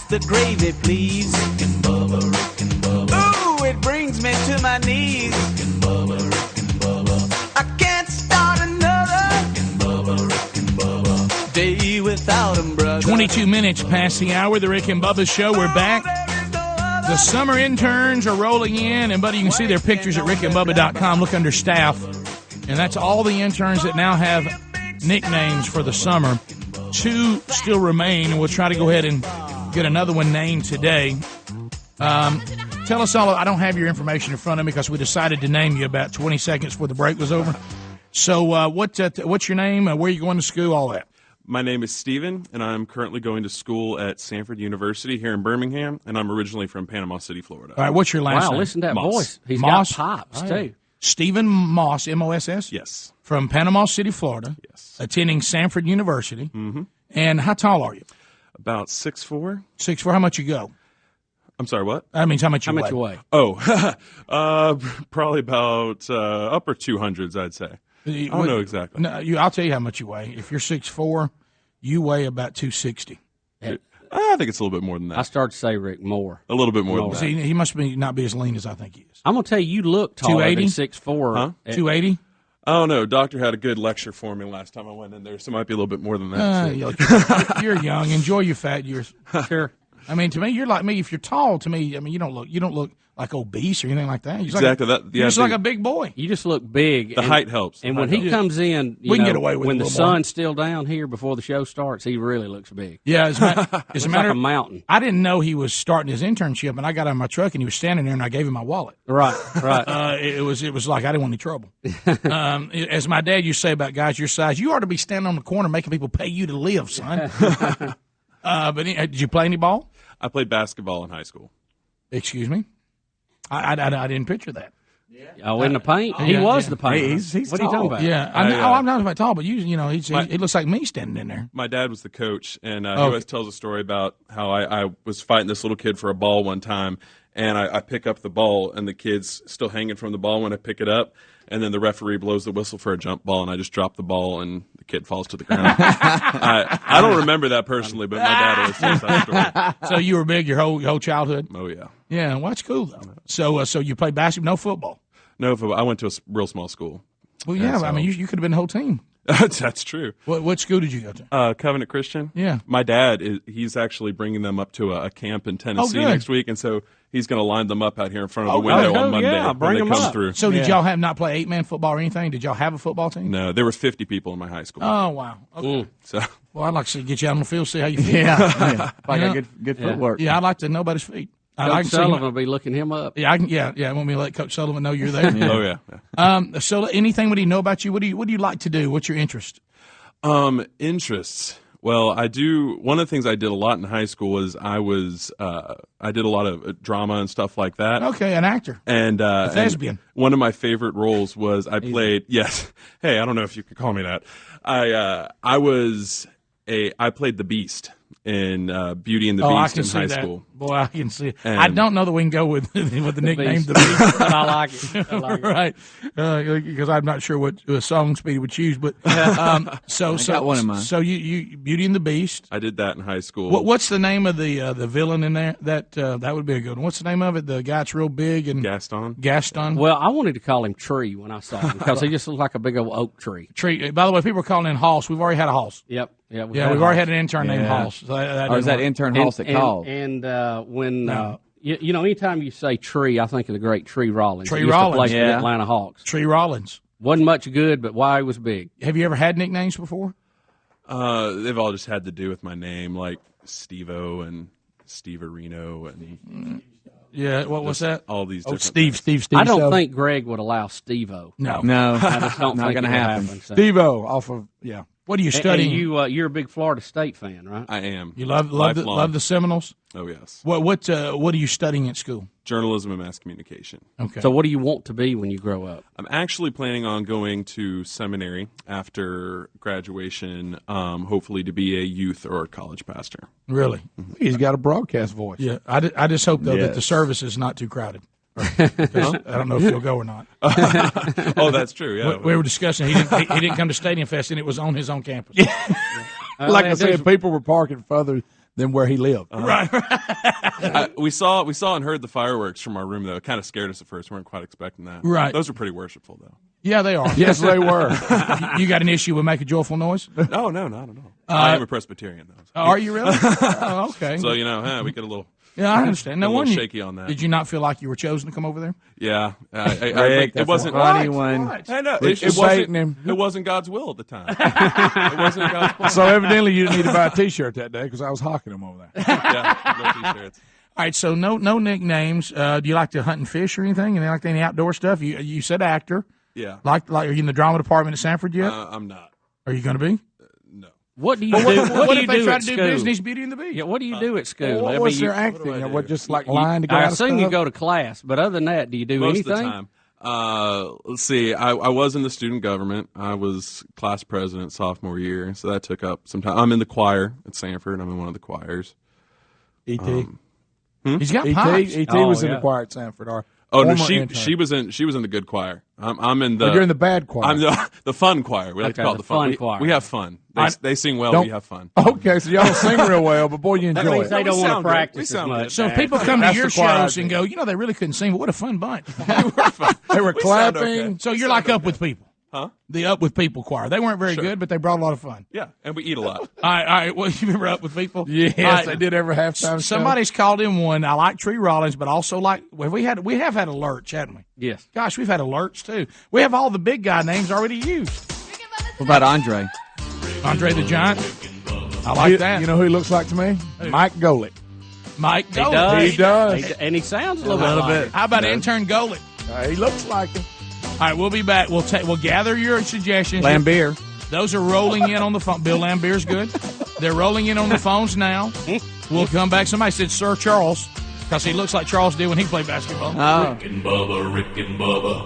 Pass the gravy, please. Rick and Bubba, Rick and Bubba. Ooh, it brings me to my knees. Rick and Bubba, Rick and Bubba. I can't start another. Rick and Bubba, Rick and Bubba. Day without 'em, brother. 22 minutes past the hour, the Rick and Bubba Show. We're back. The summer interns are rolling in, and, buddy, you can see their pictures at rickandbubba.com. Look under staff. And that's all the interns that now have nicknames for the summer. 2 still remain, and we'll try to go ahead and get another one named today. Tell us all. I don't have your information in front of me because we decided to name you about 20 seconds before the break was over. So what's your name? Where are you going to school? All that. My name is Steven, and I'm currently going to school at Sanford University here in Birmingham, and I'm originally from Panama City, Florida. All right, what's your last name? Wow, listen to that Moss. voice. He's Moss? got pops, too. Stephen Moss, M-O-S-S? Yes. From Panama City, Florida. Yes. Attending Sanford University. Mm-hmm. And how tall are you? About 6'4". 6'4". How much you go? I'm sorry, what? That means how much How you much weigh. you weigh? Oh, probably about upper 200s, I'd say. I don't know exactly. No, I'll tell you how much you weigh. If you're 6'4", you weigh about 260. I think it's a little bit more than that. I started to say, Rick, more. A little bit more than that. See, he must not be as lean as I think he is. I'm going to tell you, you look taller 280? than 6'4". Huh? 280? I don't know. Doctor had a good lecture for me last time I went in there, so it might be a little bit more than that. You're young. Enjoy your fat years. Sure. I mean, to me, you're like me. If you're tall, to me, I mean, you don't look like obese or anything like that. You're Exactly. You're just like a big boy. You just look big. The height helps. And when he comes in, We can get away with it when a the little more. sun's still down here before the show starts, he really looks big. Yeah, as a Looks matter like a of mountain. I didn't know he was starting his internship, and I got out of my truck, and he was standing there, and I gave him my wallet. Right, right. It was like I didn't want any trouble. As my dad used to say about guys your size, you ought to be standing on the corner making people pay you to live, son. But did you play any ball? I played basketball in high school. Excuse me? I didn't picture that. Oh, in the paint? He was the paint. He's what are you talking about? Yeah, I'm not about tall, but he looks like me standing in there. My dad was the coach, and he always tells a story about how I was fighting this little kid for a ball one time, and I pick up the ball, and the kid's still hanging from the ball when I pick it up, and then the referee blows the whistle for a jump ball, and I just drop the ball, and the kid falls to the ground. I don't remember that personally, but my dad always tells that story. So you were big your whole childhood? Oh, yeah. Yeah, well, that's cool, though. So you played basketball, no football? No, I went to a real small school. Well, yeah, I mean, you could have been the whole team. That's true. What school did you go to? Covenant Christian. Yeah. My dad, he's actually bringing them up to a camp in Tennessee next week, and so he's going to line them up out here in front of the window on Monday when they come through. So did y'all not play 8-man football or anything? Did y'all have a football team? No, there were 50 people in my high school. Oh, wow. Okay. So. Well, I'd like to get you out on the field, see how you feel. Like good footwork. Yeah, I'd like to know about his feet. Coach Sullivan will be looking him up. Yeah, I want me to let Coach Sullivan know you're there. Oh, yeah. So anything would he know about you? What do you like to do? What's your interest? Interests. Well, I do. One of the things I did a lot in high school was I did a lot of drama and stuff like that. Okay, an actor. And a thespian. And one of my favorite roles was I played. Yes. Hey, I don't know if you could call me that. I played the Beast in Beauty and the Beast in high school. Boy, I can see it. I don't know that we can go with the nickname The Beast. But I like it. Right. Because I'm not sure what song Speedy would choose. But so got one in mind. So you Beauty and the Beast. I did that in high school. What's the name of the villain in there? That would be a good one. What's the name of it? The guy that's real big and Gaston. Well, I wanted to call him Tree when I saw him because he just looked like a big old oak tree. Tree. By the way, people are calling in Hoss. We've already had a Hoss. Yep. Yeah, we've already had an intern named Hoss. So Is that intern Hoss that called? And when anytime you say Tree, I think of the great Tree Rollins. Tree He used to Rollins, play for the Atlanta Hawks. Tree Rollins. Wasn't much good, but why he was big. Have you ever had nicknames before? They've all just had to do with my name, like Steve-O and Steve Areno and yeah. What was that? All these. Oh, different Steve. I don't think Greg would allow Steve-O. No. I just don't Not think going to it would happen. Steve-O off of What are you studying? And you're a big Florida State fan, right? I am. You love the Seminoles? Oh yes. What are you studying at school? Journalism and mass communication. Okay. So what do you want to be when you grow up? I'm actually planning on going to seminary after graduation, hopefully to be a youth or a college pastor. Really? He's got a broadcast voice. Yeah. I just hope though that the service is not too crowded. I don't know if you'll go or not. Oh, that's true. Yeah, we were discussing. He didn't come to Stadium Fest, and it was on his own campus. Like I said, people were parking further than where he lived. Right. We saw and heard the fireworks from our room, though. It kind of scared us at first. We weren't quite expecting that. Right. Those were pretty worshipful, though. Yeah, they are. Yes, they were. You got an issue with make a joyful noise? No, not at all. I am a Presbyterian, though. Are you really? Oh, okay. So, we get a little... Yeah, I understand. No one wonder shaky on that. Did you not feel like you were chosen to come over there? Yeah, it wasn't. Funny one. I know it wasn't God's will at the time. It wasn't God's will. So evidently you didn't need to buy a T-shirt that day because I was hawking them over there. Yeah, no T-shirts. All right, so no nicknames. Do you like to hunt and fish or anything? And like any outdoor stuff? You said actor. Yeah. Like are you in the drama department at Sanford yet? I'm not. Are you going to be? No. What do you do? What do if you they do try at to do school? business, Beauty and the Beast? Yeah, what do you do at school? What was their acting? What just like lying to get I out of assume stuff? you go to class, but other than that, do you do Most anything? of the time. Let's see. I was in the student government. I was class president sophomore year, so that took up some time. I'm in the choir at Sanford. I'm in one of the choirs. E.T. He's got pipes. E.T. was in the choir at Sanford. No, she was in the good choir. I'm in the. You're in the bad choir. I'm the fun choir. We like to call it the fun choir. We have fun. They sing well. We have fun. Okay, so y'all don't sing real well, but boy, you enjoy means it. they don't want to practice We as sound much. good. So if people come to That's your the choir shows and go, they really couldn't sing, but what a fun bunch. They were We sound clapping. okay. So you're like Up With People. Huh? The Up With People choir. They weren't very good, but they brought a lot of fun. Yeah, and we eat a lot. All right. Well, you remember Up With People? Yes, All right. they did every halftime show. Somebody's called in one. I like Tree Rollins, but also we have had a lurch, haven't we? Yes. Gosh, we've had a lurch too. We have all the big guy names already used. What about Andre? Andre the Giant. I like that. You know who he looks like to me? Mike Golick. Mike He Golick. does. He does. And he sounds a little bit. How about intern Golick? He looks like him. All right, we'll be back. We'll gather your suggestions. Lambier. Those are rolling in on the phone. Bill Lambier's good. They're rolling in on the phones now. We'll come back. Somebody said Sir Charles because he looks like Charles did when he played basketball. Oh. Rick and Bubba, Rick and Bubba.